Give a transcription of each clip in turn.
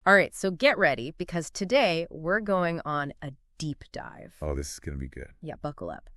All right, so get ready because today we're going on a deep dive. Oh, this is going to be good. Yeah, buckle up.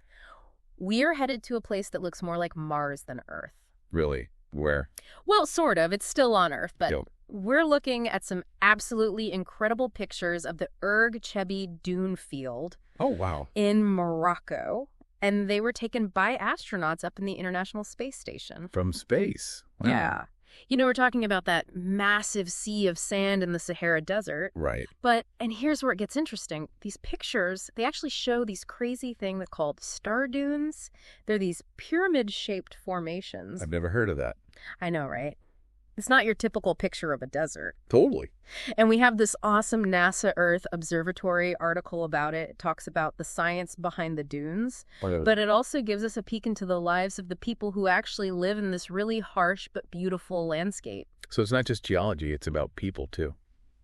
We're headed to a place that looks more like Mars than Earth. Really? Where? Well, sort of. It's still on Earth, but Yo. we're looking at some absolutely incredible pictures of the Erg Chebbi dune field Oh, wow. in Morocco. And they were taken by astronauts up in the International Space Station. From space. Wow. Yeah. You know, we're talking about that massive sea of sand in the Sahara Desert. Right. And here's where it gets interesting. These pictures, they actually show these crazy thing that called star dunes. They're these pyramid-shaped formations. I've never heard of that. I know, right? It's not your typical picture of a desert. Totally. And we have this awesome NASA Earth Observatory article about it. It talks about the science behind the dunes, but it also gives us a peek into the lives of the people who actually live in this really harsh but beautiful landscape. So it's not just geology, it's about people too.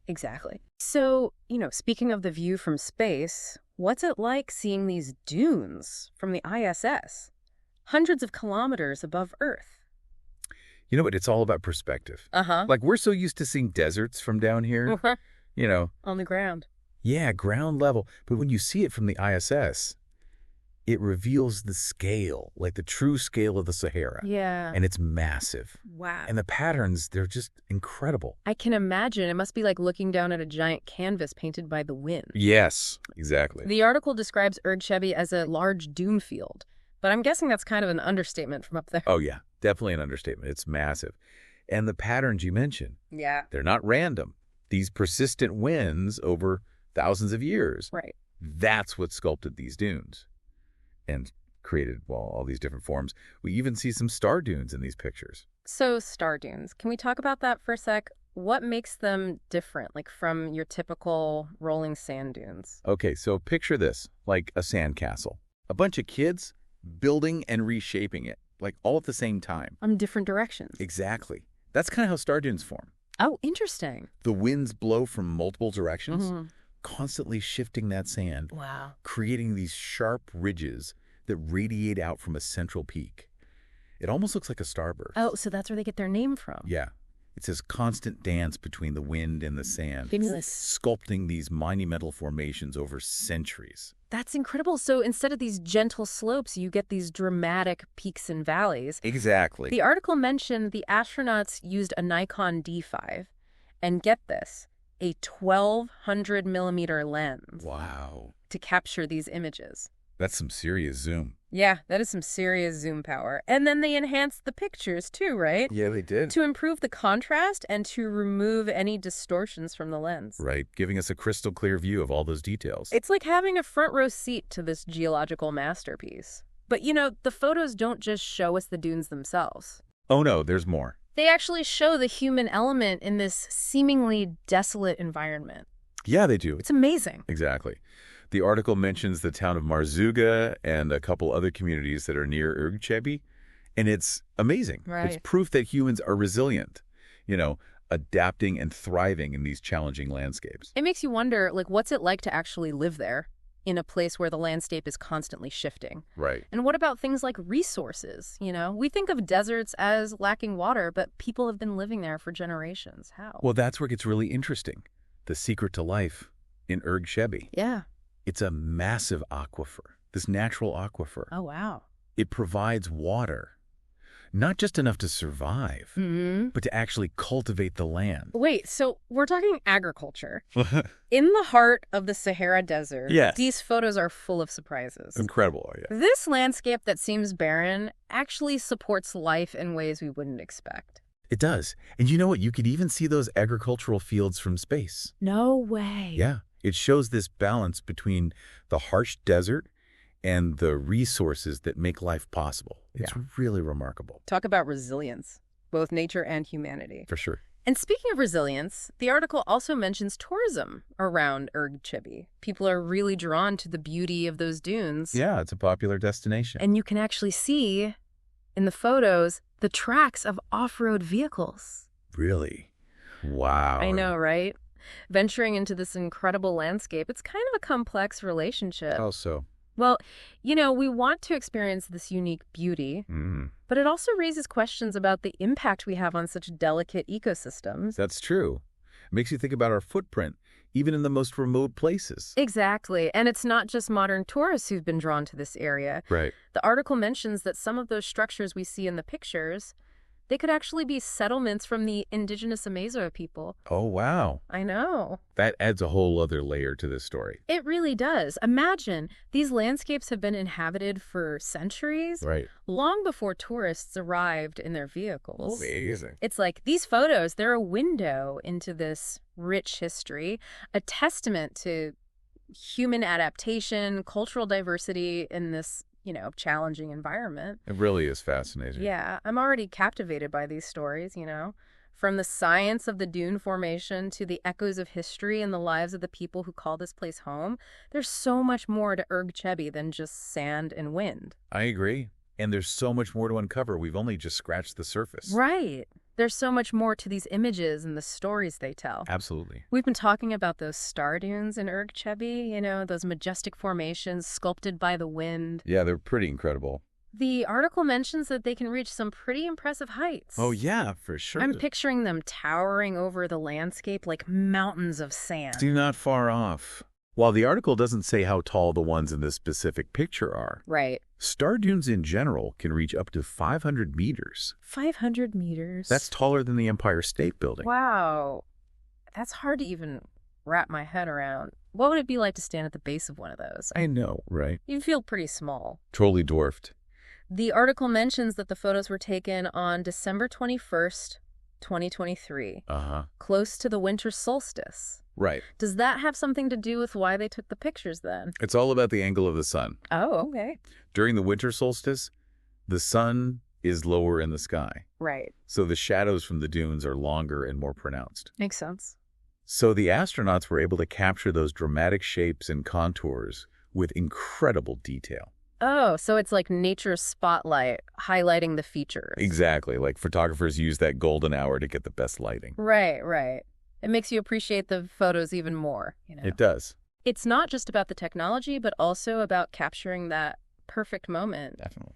Exactly. So, speaking of the view from space, what's it like seeing these dunes from the ISS, hundreds of kilometers above Earth? You know what? It's all about perspective. Uh-huh. Like, we're so used to seeing deserts from down here, On the ground. Yeah, ground level. But when you see it from the ISS, it reveals the scale, like the true scale of the Sahara. Yeah. And it's massive. Wow. And the patterns, they're just incredible. I can imagine. It must be like looking down at a giant canvas painted by the wind. Yes, exactly. The article describes Erg Chebbi as a large dune field, but I'm guessing that's kind of an understatement from up there. Oh, yeah. Definitely an understatement. It's massive. And the patterns you mentioned, Yeah. they're not random. These persistent winds over thousands of years. Right. That's what sculpted these dunes and created, well, all these different forms. We even see some star dunes in these pictures. So star dunes, can we talk about that for a sec? What makes them different, like from your typical rolling sand dunes? Okay, so picture this, like a sandcastle. A bunch of kids building and reshaping it, like all at the same time. Different directions. Exactly. That's kind of how star dunes form. Oh, interesting. The winds blow from multiple directions, constantly shifting that sand, Wow. creating these sharp ridges that radiate out from a central peak. It almost looks like a starburst. Oh, so that's where they get their name from. Yeah. It's this constant dance between the wind and the sand, Fabulous. sculpting these monumental formations over centuries. That's incredible. So instead of these gentle slopes, you get these dramatic peaks and valleys. Exactly. The article mentioned the astronauts used a Nikon D5 and, get this, a 1,200 millimeter lens. Wow. To capture these images. That's some serious zoom. Yeah, that is some serious zoom power. And then they enhanced the pictures too, right? Yeah, they did. To improve the contrast and to remove any distortions from the lens. Right, giving us a crystal clear view of all those details. It's like having a front row seat to this geological masterpiece. But the photos don't just show us the dunes themselves. Oh no, there's more. They actually show the human element in this seemingly desolate environment. Yeah, they do. It's amazing. Exactly. The article mentions the town of Marzouga and a couple other communities that are near Erg Chebbi, and it's amazing. Right. It's proof that humans are resilient, adapting and thriving in these challenging landscapes. It makes you wonder, what's it like to actually live there in a place where the landscape is constantly shifting? Right. And what about things like resources? We think of deserts as lacking water, but people have been living there for generations. How? Well, that's where it gets really interesting. The secret to life in Erg Chebbi. Yeah. It's a massive aquifer, this natural aquifer. Oh, wow. It provides water, not just enough to survive, but to actually cultivate the land. Wait, so we're talking agriculture. In the heart of the Sahara Desert, Yes. These photos are full of surprises. Incredible, yeah. This landscape that seems barren actually supports life in ways we wouldn't expect. It does. And you know what? You could even see those agricultural fields from space. No way. Yeah. It shows this balance between the harsh desert and the resources that make life possible. It's really remarkable. Talk about resilience, both nature and humanity. For sure. And speaking of resilience, the article also mentions tourism around Erg Chebbi. People are really drawn to the beauty of those dunes. Yeah, it's a popular destination. And you can actually see in the photos the tracks of off-road vehicles. Really? Wow. I know, right? Venturing into this incredible landscape, it's kind of a complex relationship. How so? Well, we want to experience this unique beauty, but it also raises questions about the impact we have on such delicate ecosystems. That's true. It makes you think about our footprint, even in the most remote places. Exactly. And it's not just modern tourists who've been drawn to this area. Right. The article mentions that some of those structures we see in the pictures, they could actually be settlements from the indigenous Amazo people. Oh, wow. I know. That adds a whole other layer to this story. It really does. Imagine, these landscapes have been inhabited for centuries, Right. long before tourists arrived in their vehicles. Amazing. It's like these photos, they're a window into this rich history, a testament to human adaptation, cultural diversity in this, challenging environment. It really is fascinating. Yeah, I'm already captivated by these stories, From the science of the dune formation to the echoes of history and the lives of the people who call this place home, there's so much more to Erg Chebbi than just sand and wind. I agree. And there's so much more to uncover. We've only just scratched the surface. Right. There's so much more to these images and the stories they tell. Absolutely. We've been talking about those star dunes in Erg Chebbi, those majestic formations sculpted by the wind. Yeah, they're pretty incredible. The article mentions that they can reach some pretty impressive heights. Oh, yeah, for sure. I'm picturing them towering over the landscape like mountains of sand. You're not far off. While the article doesn't say how tall the ones in this specific picture are, Right. star dunes in general can reach up to 500 meters. 500 meters. That's taller than the Empire State Building. Wow. That's hard to even wrap my head around. What would it be like to stand at the base of one of those? I know, right? You feel pretty small. Totally dwarfed. The article mentions that the photos were taken on December 21st, 2023, close to the winter solstice. Right. Does that have something to do with why they took the pictures then? It's all about the angle of the sun. Oh, okay. During the winter solstice, the sun is lower in the sky. Right. So the shadows from the dunes are longer and more pronounced. Makes sense. So the astronauts were able to capture those dramatic shapes and contours with incredible detail. Oh, so it's like nature's spotlight highlighting the features. Exactly. Like photographers use that golden hour to get the best lighting. Right, right. It makes you appreciate the photos even more, It does. It's not just about the technology, but also about capturing that perfect moment. Definitely.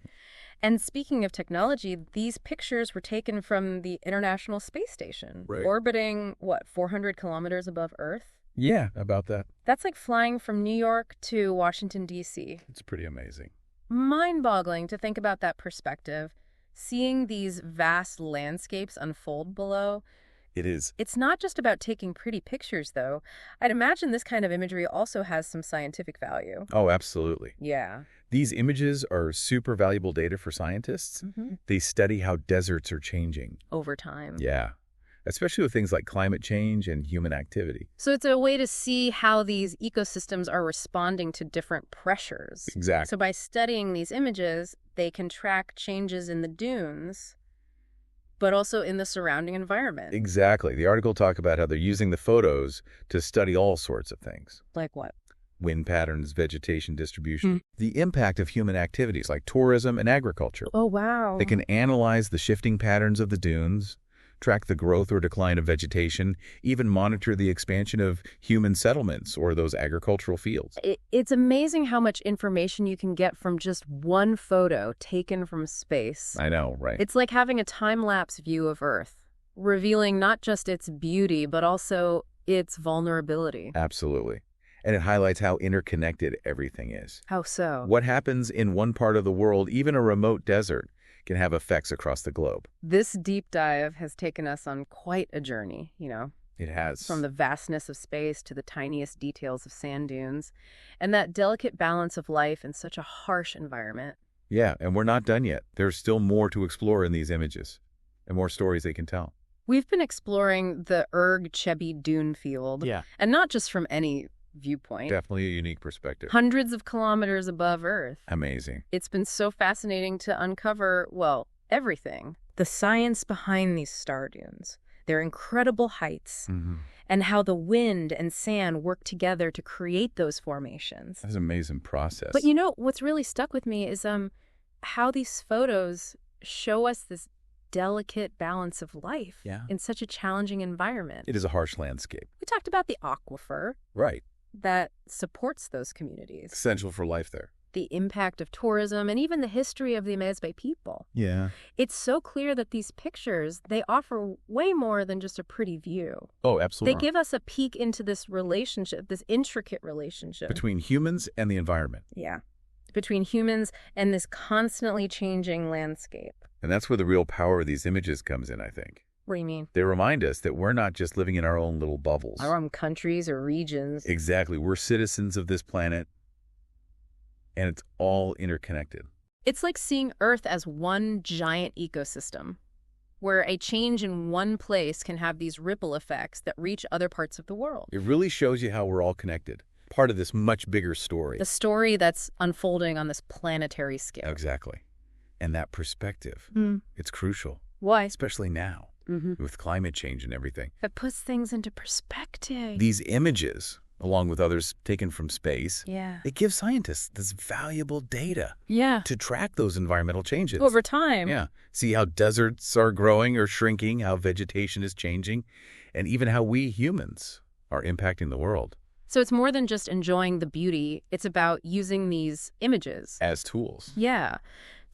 And speaking of technology, these pictures were taken from the International Space Station, Right. orbiting, 400 kilometers above Earth? Yeah, about that. That's like flying from New York to Washington, D.C. It's pretty amazing. Mind-boggling to think about that perspective, seeing these vast landscapes unfold below. It is. It's not just about taking pretty pictures, though. I'd imagine this kind of imagery also has some scientific value. Oh, absolutely. Yeah. These images are super valuable data for scientists. They study how deserts are changing. Over time. Yeah. Especially with things like climate change and human activity. So it's a way to see how these ecosystems are responding to different pressures. Exactly. So by studying these images, they can track changes in the dunes, but also in the surrounding environment. Exactly. The article talked about how they're using the photos to study all sorts of things. Like what? Wind patterns, vegetation distribution, the impact of human activities like tourism and agriculture. Oh, wow. They can analyze the shifting patterns of the dunes, track the growth or decline of vegetation, even monitor the expansion of human settlements or those agricultural fields. It's amazing how much information you can get from just one photo taken from space. I know, right? It's like having a time-lapse view of Earth, revealing not just its beauty, but also its vulnerability. Absolutely. And it highlights how interconnected everything is. How so? What happens in one part of the world, even a remote desert, can have effects across the globe. This deep dive has taken us on quite a journey, It has. From the vastness of space to the tiniest details of sand dunes, and that delicate balance of life in such a harsh environment. Yeah, and we're not done yet. There's still more to explore in these images, and more stories they can tell. We've been exploring the Erg Chebbi dune field, and not just from any viewpoint. Definitely a unique perspective. Hundreds of kilometers above Earth. Amazing. It's been so fascinating to uncover, everything. The science behind these star dunes, their incredible heights, and how the wind and sand work together to create those formations. That's an amazing process. But what's really stuck with me is how these photos show us this delicate balance of life in such a challenging environment. It is a harsh landscape. We talked about the aquifer. Right. That supports those communities. Essential for life there. the impact of tourism, and even the history of the Amazigh people. Yeah. It's so clear that these pictures, they offer way more than just a pretty view. Oh, absolutely. They give us a peek into this relationship, this intricate relationship. Between humans and the environment. Yeah. Between humans and this constantly changing landscape. And that's where the real power of these images comes in, I think. What do you mean? They remind us that we're not just living in our own little bubbles. Our own countries or regions. Exactly. We're citizens of this planet, and it's all interconnected. It's like seeing Earth as one giant ecosystem, where a change in one place can have these ripple effects that reach other parts of the world. It really shows you how we're all connected. Part of this much bigger story. The story that's unfolding on this planetary scale. Exactly. And that perspective, it's crucial. Why? Especially now, with climate change and everything. It puts things into perspective. These images, along with others taken from space, Yeah. it gives scientists this valuable data Yeah. to track those environmental changes. Over time. Yeah. See how deserts are growing or shrinking, how vegetation is changing, and even how we humans are impacting the world. So it's more than just enjoying the beauty. It's about using these images. As tools. Yeah.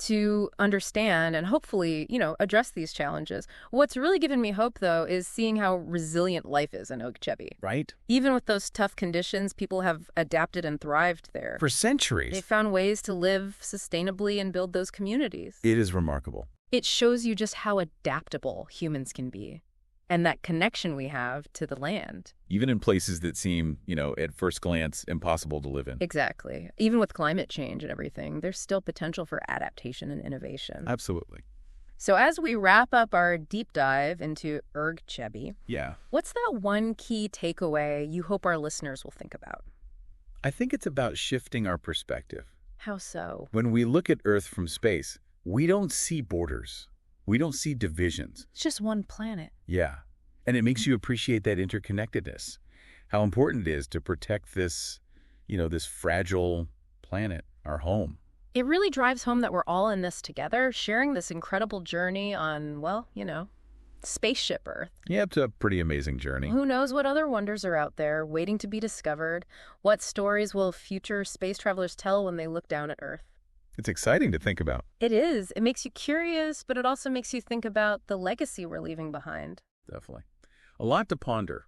To understand and hopefully, address these challenges. What's really given me hope, though, is seeing how resilient life is in Erg Chebbi. Right? Even with those tough conditions, people have adapted and thrived there. For centuries. They found ways to live sustainably and build those communities. It is remarkable. It shows you just how adaptable humans can be and that connection we have to the land. Even in places that seem, at first glance, impossible to live in. Exactly. Even with climate change and everything, there's still potential for adaptation and innovation. Absolutely. So as we wrap up our deep dive into Erg Chebbi, Yeah. what's that one key takeaway you hope our listeners will think about? I think it's about shifting our perspective. How so? When we look at Earth from space, we don't see borders. We don't see divisions. It's just one planet. Yeah. And it makes you appreciate that interconnectedness, how important it is to protect this, this fragile planet, our home. It really drives home that we're all in this together, sharing this incredible journey on, spaceship Earth. Yeah, it's a pretty amazing journey. Who knows what other wonders are out there waiting to be discovered? What stories will future space travelers tell when they look down at Earth? It's exciting to think about. It is. It makes you curious, but it also makes you think about the legacy we're leaving behind. Definitely. A lot to ponder.